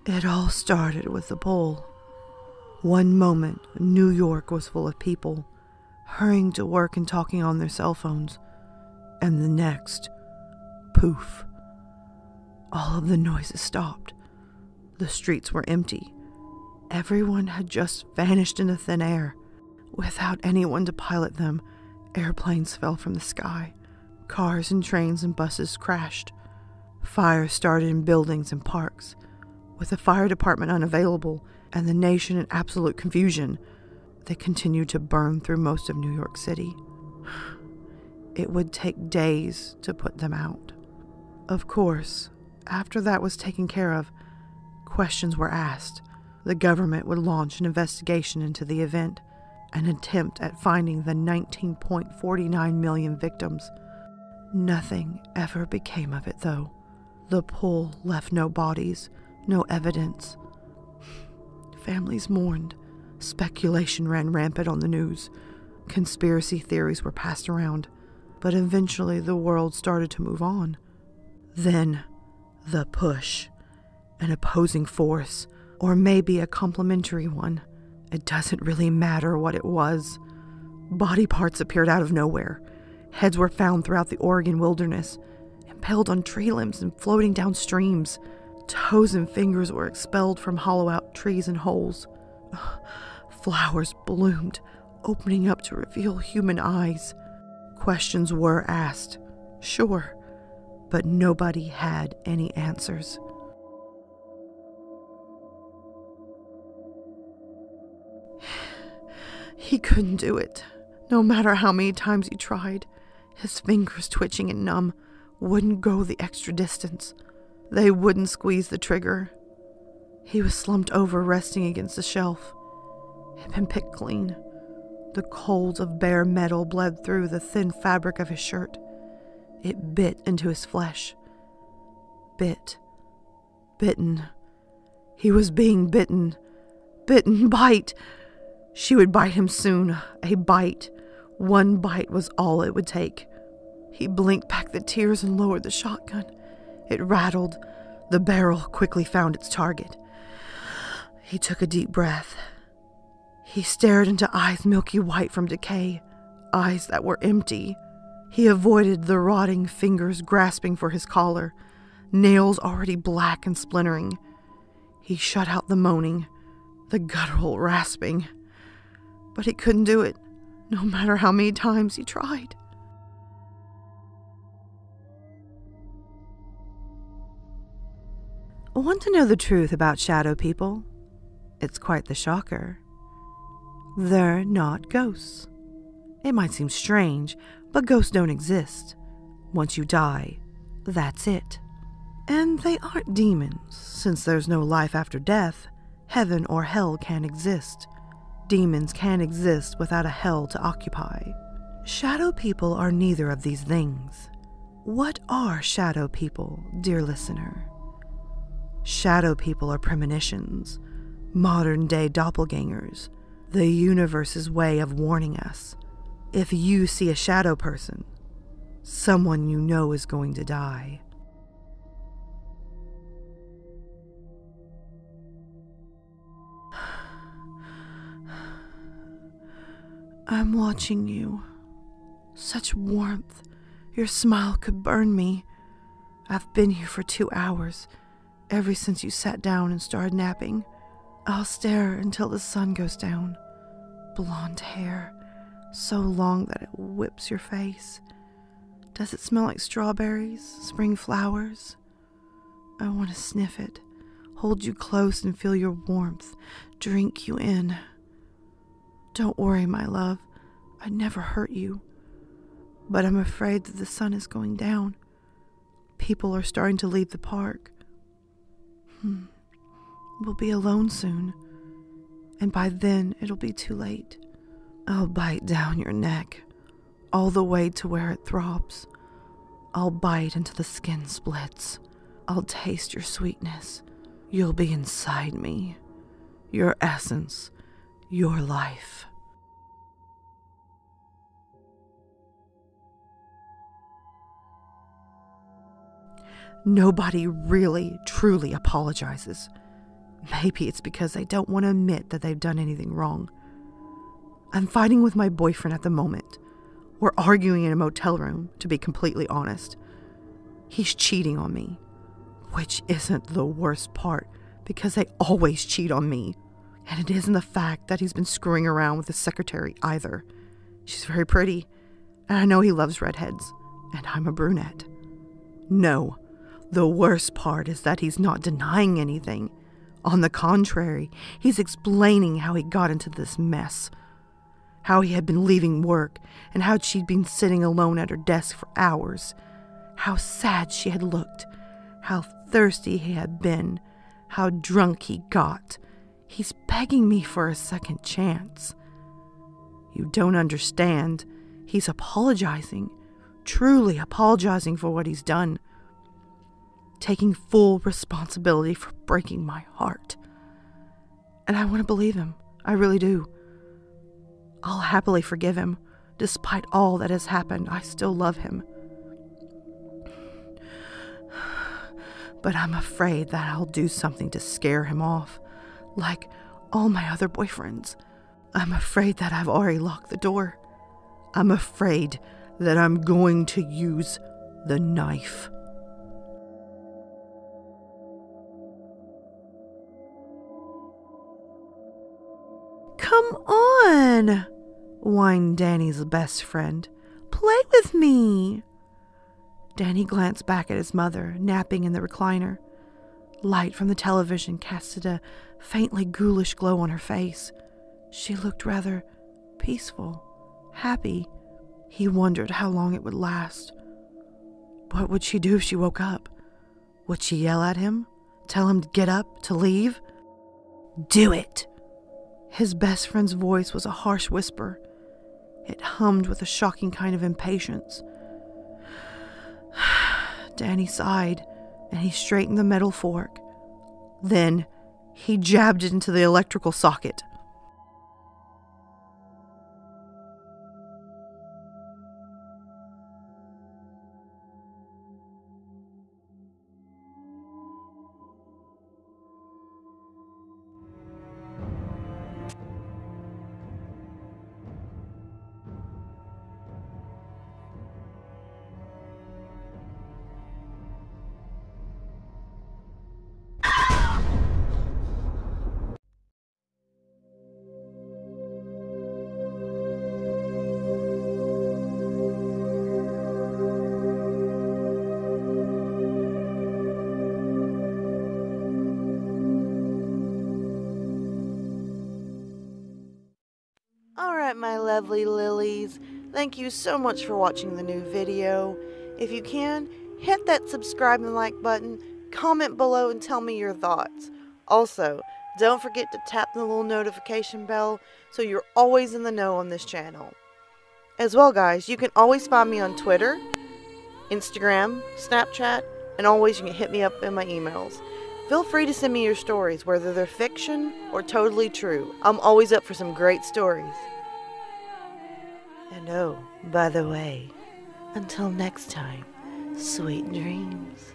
It all started with the poll. One moment, New York was full of people, hurrying to work and talking on their cell phones. And the next, poof. All of the noises stopped. The streets were empty. Everyone had just vanished into thin air. Without anyone to pilot them, airplanes fell from the sky. Cars and trains and buses crashed. Fires started in buildings and parks. With the fire department unavailable and the nation in absolute confusion, they continued to burn through most of New York City. It would take days to put them out. Of course, after that was taken care of, questions were asked. The government would launch an investigation into the event, an attempt at finding the 19.49 million victims. Nothing ever became of it, though. The pool left no bodies, no evidence. Families mourned. Speculation ran rampant on the news. Conspiracy theories were passed around. But eventually the world started to move on. Then, the push. An opposing force, or maybe a complementary one. It doesn't really matter what it was. Body parts appeared out of nowhere. Heads were found throughout the Oregon wilderness, impaled on tree limbs and floating down streams. Toes and fingers were expelled from hollow-out trees and holes. Flowers bloomed, opening up to reveal human eyes. Questions were asked, sure, but nobody had any answers. He couldn't do it, no matter how many times he tried. His fingers, twitching and numb, wouldn't go the extra distance. They wouldn't squeeze the trigger. He was slumped over, resting against a shelf. It had been picked clean. The coals of bare metal bled through the thin fabric of his shirt. It bit into his flesh. Bitten. He was being bitten. Bite. She would bite him soon. A bite. One bite was all it would take. He blinked back the tears and lowered the shotgun. It rattled. The barrel quickly found its target. He took a deep breath. He stared into eyes milky white from decay, eyes that were empty. He avoided the rotting fingers grasping for his collar, nails already black and splintering. He shut out the moaning, the guttural rasping. But he couldn't do it, no matter how many times he tried. Want to know the truth about shadow people? It's quite the shocker. They're not ghosts. It might seem strange, but ghosts don't exist. Once you die, that's it. And they aren't demons. Since there's no life after death, heaven or hell can't exist. Demons can't exist without a hell to occupy. Shadow people are neither of these things. What are shadow people, dear listener? Shadow people are premonitions, modern-day doppelgangers, the universe's way of warning us. If you see a shadow person, someone you know is going to die. I'm watching you. Such warmth. Your smile could burn me. I've been here for 2 hours. Ever since you sat down and started napping. I'll stare until the sun goes down. Blonde hair, so long that it whips your face. Does it smell like strawberries, spring flowers? I want to sniff it, hold you close and feel your warmth, drink you in. Don't worry, my love, I'd never hurt you. But I'm afraid that the sun is going down. People are starting to leave the park. We'll be alone soon, and by then it'll be too late. I'll bite down your neck, all the way to where it throbs. I'll bite until the skin splits. I'll taste your sweetness. You'll be inside me, your essence, your life. Nobody really, truly apologizes. Maybe it's because they don't want to admit that they've done anything wrong. I'm fighting with my boyfriend at the moment. We're arguing in a motel room, to be completely honest. He's cheating on me, which isn't the worst part, because they always cheat on me. And it isn't the fact that he's been screwing around with his secretary either. She's very pretty, and I know he loves redheads, and I'm a brunette. No, the worst part is that he's not denying anything. On the contrary, he's explaining how he got into this mess. How he had been leaving work, and how she'd been sitting alone at her desk for hours. How sad she had looked. How thirsty he had been. How drunk he got. He's begging me for a second chance. You don't understand. He's apologizing. Truly apologizing for what he's done. Taking full responsibility for breaking my heart. And I want to believe him. I really do. I'll happily forgive him. Despite all that has happened, I still love him. But I'm afraid that I'll do something to scare him off, like all my other boyfriends. I'm afraid that I've already locked the door. I'm afraid that I'm going to use the knife. Come on, whined Danny's best friend. Play with me. Danny glanced back at his mother, napping in the recliner. Light from the television casted a faintly ghoulish glow on her face. She looked rather peaceful, happy. He wondered how long it would last. What would she do if she woke up? Would she yell at him? Tell him to get up, to leave? Do it! His best friend's voice was a harsh whisper. It hummed with a shocking kind of impatience. Danny sighed, and he straightened the metal fork. Then he jabbed it into the electrical socket. Alright, my lovely lilies, thank you so much for watching the new video. If you can, hit that subscribe and like button, comment below and tell me your thoughts. Also, don't forget to tap the little notification bell so you're always in the know on this channel. As well, guys, you can always find me on Twitter, Instagram, Snapchat, and always you can hit me up in my emails. Feel free to send me your stories, whether they're fiction or totally true. I'm always up for some great stories. And oh, by the way, until next time, sweet dreams.